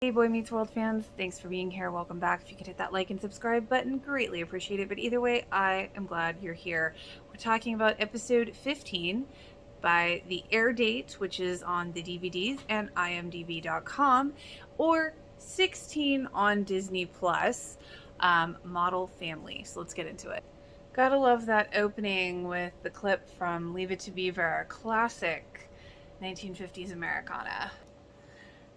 Hey Boy Meets World fans, thanks for being here. Welcome back. If you could hit that like and subscribe button, greatly appreciate it. But either way, I am glad you're here. We're talking about episode 15 by the air date, which is on the DVDs and imdb.com, or 16 on Disney Plus, Model Family. So let's get into it. Gotta love that opening with the clip from Leave It to Beaver, classic 1950s Americana.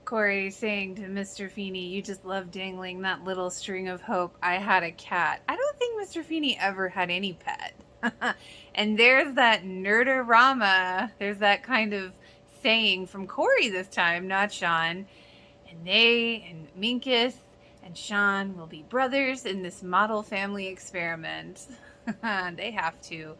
Corey saying to Mr. Feeney, you just love dangling that little string of hope. I had a cat. I don't think Mr. Feeney ever had any pet. And there's that nerdorama. There's that kind of saying from Corey this time, not Sean. And they and Minkus and Sean will be brothers in this model family experiment. They have to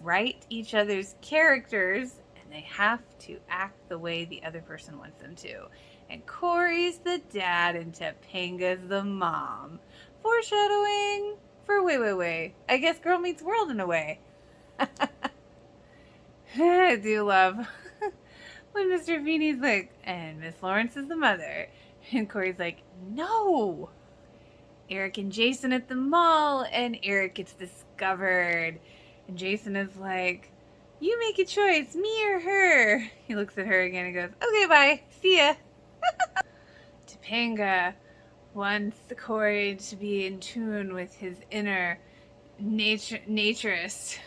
write each other's characters and they have to act the way the other person wants them to. And Corey's the dad and Topanga's the mom. Foreshadowing for wait. I guess Girl Meets World in a way. I do love when Mr. Feeney's like, and Miss Lawrence is the mother. And Corey's like, no. Eric and Jason at the mall, and Eric gets discovered. And Jason is like, you make a choice, me or her. He looks at her again and goes, okay, bye. See ya. Topanga wants Corey to be in tune with his inner naturist.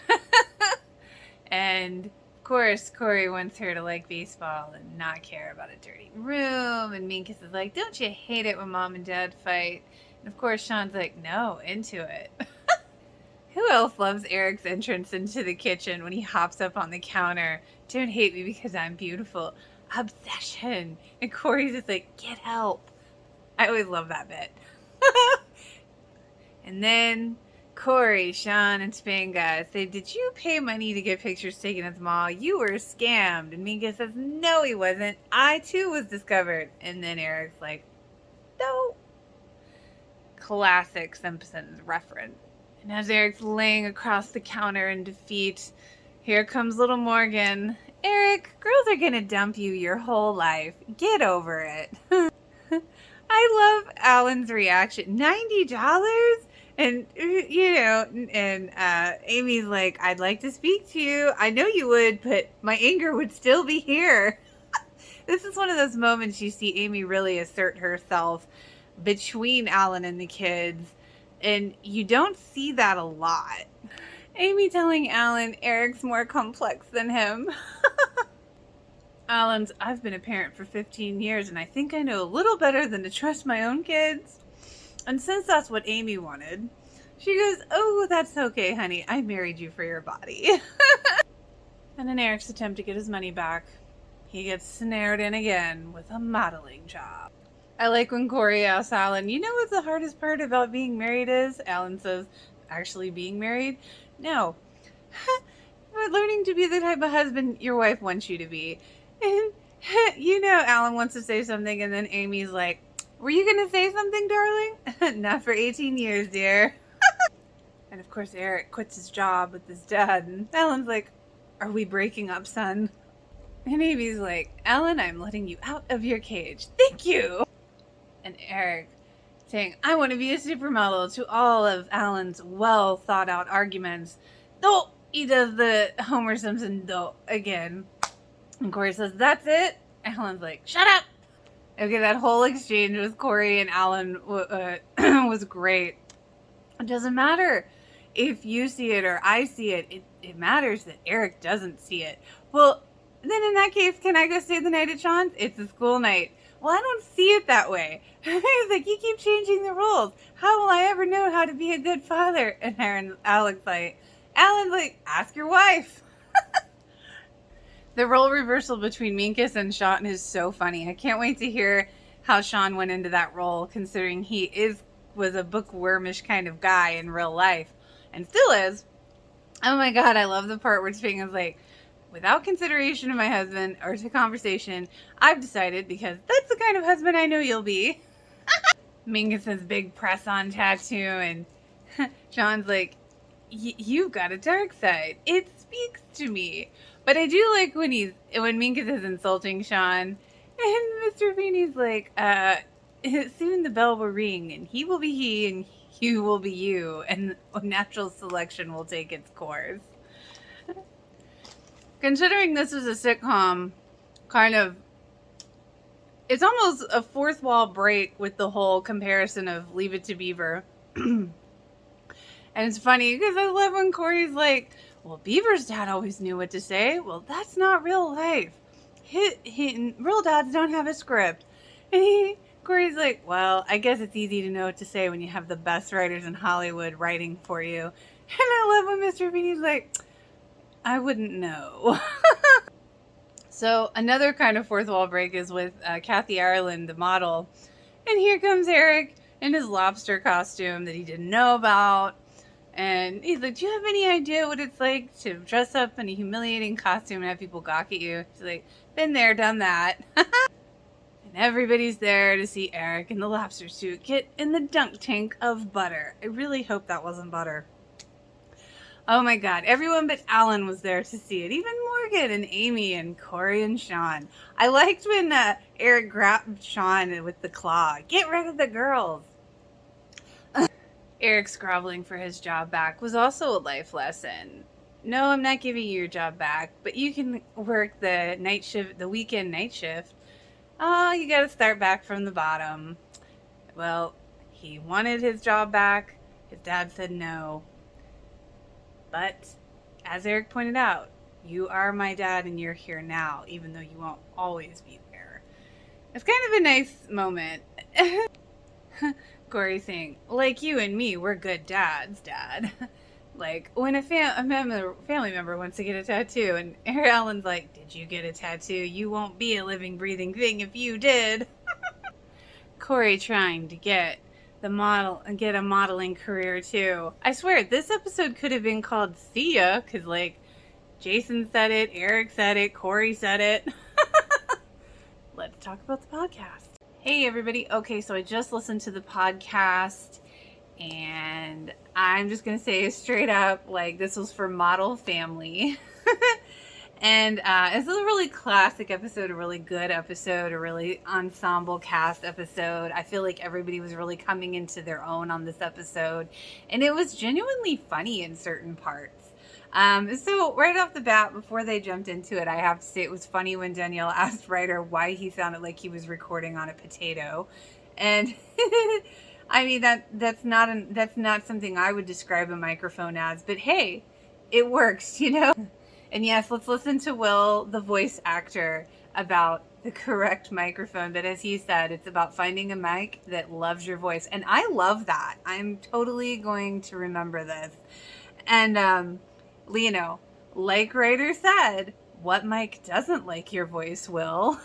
And of course, Corey wants her to like baseball and not care about a dirty room. And Minkus is like, don't you hate it when mom and dad fight? And of course, Sean's like, no, into it. Who else loves Eric's entrance into the kitchen when he hops up on the counter? Don't hate me because I'm beautiful. Obsession. And Corey's just like, get help. I always love that bit. And then Corey, Sean, and Topanga say, did you pay money to get pictures taken at the mall? You were scammed. And Minka says, no, he wasn't. I too was discovered. And then Eric's like, no. Classic Simpsons reference. And as Eric's laying across the counter in defeat, here comes little Morgan. Eric, girls are gonna dump you your whole life. Get over it. I love Alan's reaction. $90? And, you know, and Amy's like, I'd like to speak to you. I know you would, but my anger would still be here. This is one of those moments you see Amy really assert herself between Alan and the kids. And you don't see that a lot. Amy telling Alan Eric's more complex than him. Alan's, I've been a parent for 15 years and I think I know a little better than to trust my own kids. And since that's what Amy wanted, she goes, oh, that's okay, honey. I married you for your body. And in Eric's attempt to get his money back, he gets snared in again with a modeling job. I like when Corey asks Alan, you know what the hardest part about being married is? Alan says, actually being married? No. Learning to be the type of husband your wife wants you to be. And, you know, Alan wants to say something, and then Amy's like, were you going to say something, darling? Not for 18 years, dear. And of course, Eric quits his job with his dad, and Alan's like, are we breaking up, son? And Amy's like, Alan, I'm letting you out of your cage. Thank you. And Eric saying, I want to be a supermodel, to all of Alan's well thought out arguments. No, he does the Homer Simpson though again. And Corey says, that's it. Alan's like, shut up. Okay, that whole exchange with Corey and Alan was great. It doesn't matter if you see it or I see it. It matters that Eric doesn't see it. Well, then in that case, can I go stay the night at Sean's? It's a school night. Well, I don't see it that way. He's like, you keep changing the rules. How will I ever know how to be a good father? And Alan's like, ask your wife. The role reversal between Minkus and Sean is so funny. I can't wait to hear how Sean went into that role, considering he was a bookwormish kind of guy in real life, and still is. Oh my god, I love the part where Topanga's like, without consideration of my husband or to conversation, I've decided, because that's the kind of husband I know you'll be. Mingus's big press-on tattoo, and Sean's like, you've got a dark side. It speaks to me. But I do like when Minkus is insulting Sean, and Mr. Feeney's like, soon the bell will ring, and he will be he, and you will be you, and natural selection will take its course. Considering this is a sitcom, kind of, it's almost a fourth wall break with the whole comparison of Leave It to Beaver. And it's funny because I love when Corey's like, well, Beaver's dad always knew what to say. Well, that's not real life. Real dads don't have a script. And Corey's like, well, I guess it's easy to know what to say when you have the best writers in Hollywood writing for you. And I love when Mr. Feeney's like, I wouldn't know. So another kind of fourth wall break is with Kathy Ireland, the model. And here comes Eric in his lobster costume that he didn't know about. And he's like, do you have any idea what it's like to dress up in a humiliating costume and have people gawk at you? She's like, been there, done that. And everybody's there to see Eric in the lobster suit get in the dunk tank of butter. I really hope that wasn't butter. Oh my God, everyone but Alan was there to see it. Even Morgan and Amy and Corey and Sean. I liked when Eric grabbed Sean with the claw. Get rid of the girls. Eric's groveling for his job back was also a life lesson. No, I'm not giving you your job back, but you can work the night shift, the weekend night shift. Oh, you got to start back from the bottom. Well, he wanted his job back. His dad said no. But as Eric pointed out, you are my dad and you're here now, even though you won't always be there. It's kind of a nice moment. Corey saying, like you and me, we're good dads, Dad. Like, when a family member wants to get a tattoo, and Eric Allen's like, did you get a tattoo? You won't be a living, breathing thing if you did. Corey trying to get the model and get a modeling career too. I swear, this episode could have been called See Ya, because, like, Jason said it, Eric said it, Corey said it. Let's talk about the podcast. Hey everybody. Okay, so I just listened to the podcast and I'm just going to say straight up, like, this was for Model Family. And it's a really classic episode, a really good episode, a really ensemble cast episode. I feel like everybody was really coming into their own on this episode. And it was genuinely funny in certain parts. So right off the bat, before they jumped into it, I have to say it was funny when Danielle asked Ryder why he sounded like he was recording on a potato. And I mean, that's not something I would describe a microphone as, but hey, it works, you know? And yes, let's listen to Will, the voice actor, about the correct microphone. But as he said, it's about finding a mic that loves your voice. And I love that. I'm totally going to remember this. And, you know, like Ryder said, what mic doesn't like your voice, Will?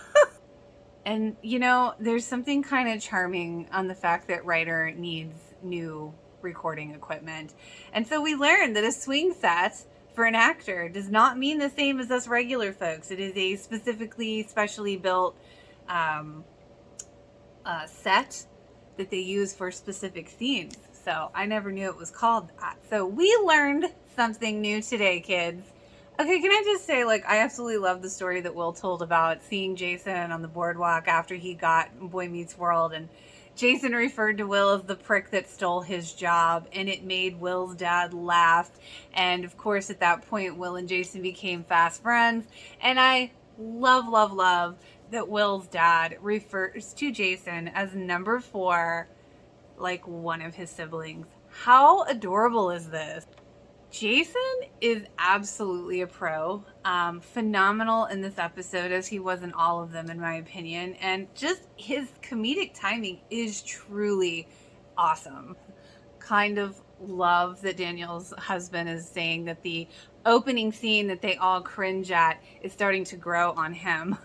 And, you know, there's something kind of charming on the fact that Ryder needs new recording equipment. And so we learned that a swing set for an actor does not mean the same as us regular folks. It is a specially built set that they use for specific scenes. So I never knew it was called that. So we learned something new today, kids. Okay, can I just say, like, I absolutely love the story that Will told about seeing Jason on the boardwalk after he got Boy Meets World, and Jason referred to Will as the prick that stole his job, and it made Will's dad laugh. And of course, at that point, Will and Jason became fast friends. And I love that Will's dad refers to Jason as number 4, like one of his siblings. How adorable is this? Jason is absolutely a pro. Phenomenal in this episode, as he was in all of them, in my opinion. And just his comedic timing is truly awesome. Kind of love that Danielle's husband is saying that the opening scene that they all cringe at is starting to grow on him.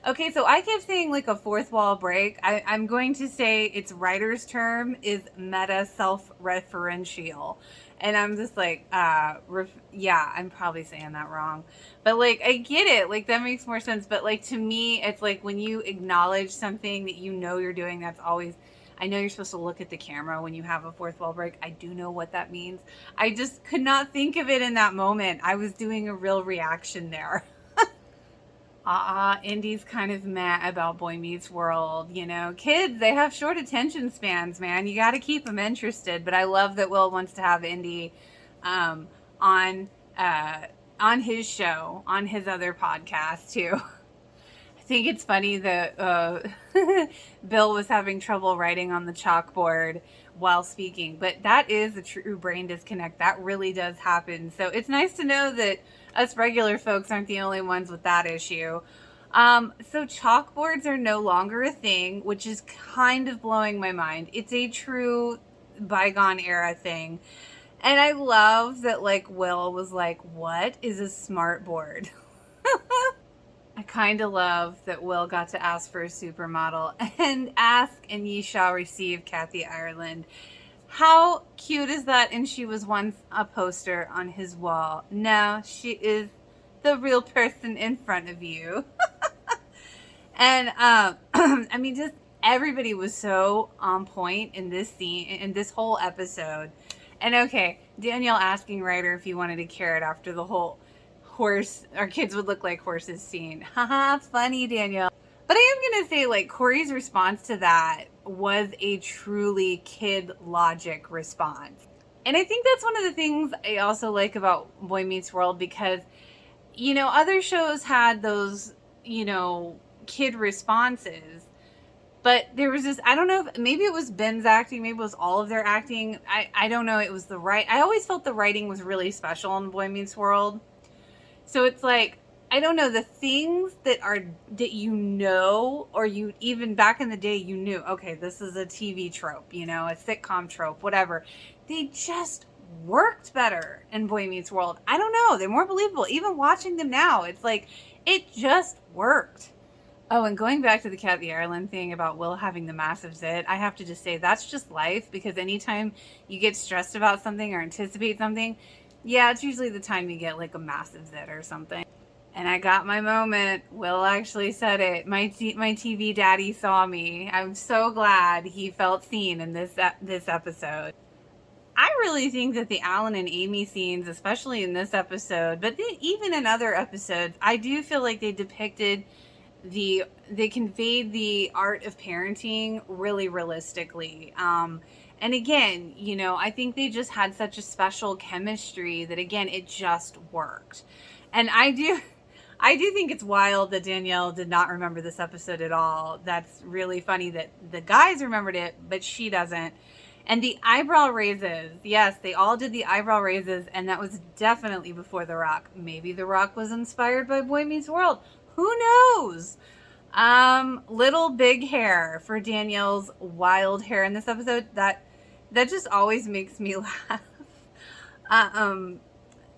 Okay, so I kept saying like a fourth wall break. I'm going to say its writer's term is meta self-referential. And I'm just like, yeah, I'm probably saying that wrong. But, like, I get it. Like, that makes more sense. But, like, to me, it's like when you acknowledge something that you know you're doing, that's always, I know you're supposed to look at the camera when you have a fourth wall break. I do know what that means. I just could not think of it in that moment. I was doing a real reaction there. Indy's kind of mad about Boy Meets World. You know, kids, they have short attention spans, man. You got to keep them interested. But I love that Will wants to have Indy um, on his show, on his other podcast too. I think it's funny that Bill was having trouble writing on the chalkboard while speaking, but that is a true brain disconnect. That really does happen. So it's nice to know that us regular folks aren't the only ones with that issue. So chalkboards are no longer a thing, which is kind of blowing my mind. It's a true bygone era thing. And I love that, like, Will was like, what is a smart board? I kind of love that Will got to ask for a supermodel and ask and ye shall receive Kathy Ireland. How cute is that? And she was once a poster on his wall. Now she is the real person in front of you. And I mean, just everybody was so on point in this scene, in this whole episode. And okay, Danielle asking Ryder if he wanted a carrot after the whole horse, our kids would look like horses scene. Haha, funny, Danielle. But I am going to say, like, Corey's response to that was a truly kid logic response. And I think that's one of the things I also like about Boy Meets World, because, you know, other shows had those, you know, kid responses. But there was this, I don't know if, maybe it was Ben's acting, maybe it was all of their acting. I don't know, it was the right, I always felt the writing was really special on Boy Meets World. So it's like, I don't know, the things that you know, or you even back in the day you knew, okay, this is a TV trope, you know, a sitcom trope, whatever. They just worked better in Boy Meets World. I don't know, they're more believable. Even watching them now, it's like, it just worked. Oh, and going back to the Kathy Ireland thing about Will having the massive zit, I have to just say that's just life, because anytime you get stressed about something or anticipate something, yeah, it's usually the time you get like a massive zit or something. And I got my moment. Will actually said it. My TV daddy saw me. I'm so glad he felt seen in this episode. I really think that the Alan and Amy scenes, especially in this episode, but even in other episodes, I do feel like they conveyed the art of parenting really realistically. And again, you know, I think they just had such a special chemistry that, again, it just worked. And I do think it's wild that Danielle did not remember this episode at all. That's really funny that the guys remembered it, but she doesn't. And the eyebrow raises. Yes, they all did the eyebrow raises, and that was definitely before The Rock. Maybe The Rock was inspired by Boy Meets World. Who knows? Little big hair for Danielle's wild hair in this episode. That just always makes me laugh.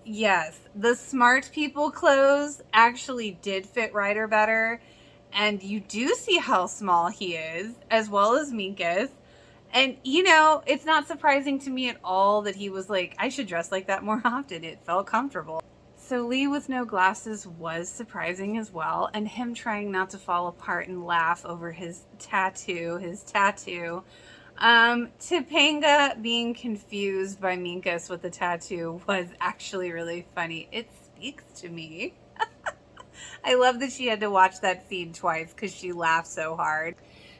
Yes, the smart people clothes actually did fit Ryder better. And you do see how small he is, as well as Minkus. And, you know, it's not surprising to me at all that he was like, I should dress like that more often. It felt comfortable. So Lee with no glasses was surprising as well. And him trying not to fall apart and laugh over his tattoo. Topanga being confused by Minkus with the tattoo was actually really funny. It speaks to me. I love that she had to watch that scene twice because she laughed so hard.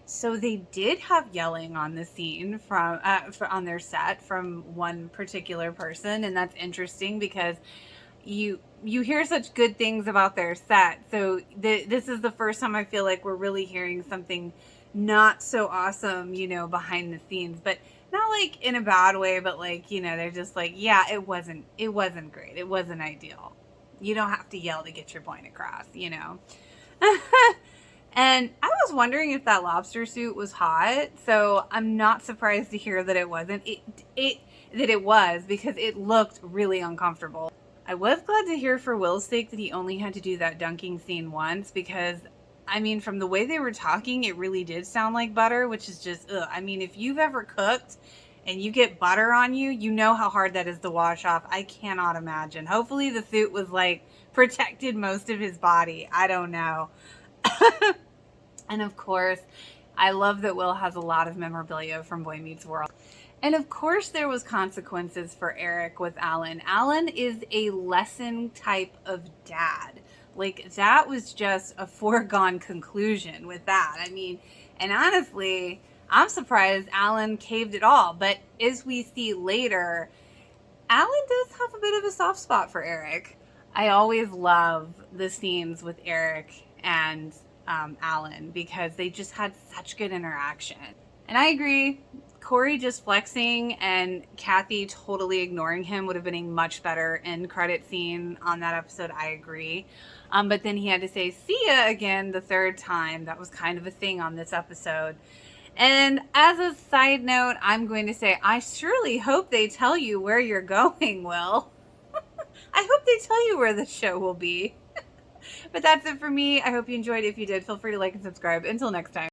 So they did have yelling on the scene on their set from one particular person, and that's interesting because you hear such good things about their set. So this is the first time I feel like we're really hearing something not so awesome, you know, behind the scenes, but not like in a bad way, but like, you know, they're just like, yeah, it wasn't great. It wasn't ideal. You don't have to yell to get your point across, you know. And I was wondering if that lobster suit was hot, so I'm not surprised to hear that it wasn't. That it was, because it looked really uncomfortable. I was glad to hear for Will's sake that he only had to do that dunking scene once, because I mean, from the way they were talking, it really did sound like butter, which is just, ugh. I mean, if you've ever cooked and you get butter on you, you know how hard that is to wash off. I cannot imagine. Hopefully the suit was like protected most of his body. I don't know. And of course, I love that Will has a lot of memorabilia from Boy Meets World. And of course there was consequences for Eric with Alan. Alan is a lesson type of dad. Like, that was just a foregone conclusion with that. I mean, and honestly, I'm surprised Alan caved at all. But as we see later, Alan does have a bit of a soft spot for Eric. I always love the scenes with Eric and Alan because they just had such good interaction. And I agree, Corey just flexing and Kathy totally ignoring him would have been a much better end credit scene on that episode. I agree. But then he had to say see ya again the third time. That was kind of a thing on this episode. And as a side note, I'm going to say, I surely hope they tell you where you're going, Will. I hope they tell you where the show will be. But that's it for me. I hope you enjoyed. If you did, feel free to like and subscribe. Until next time.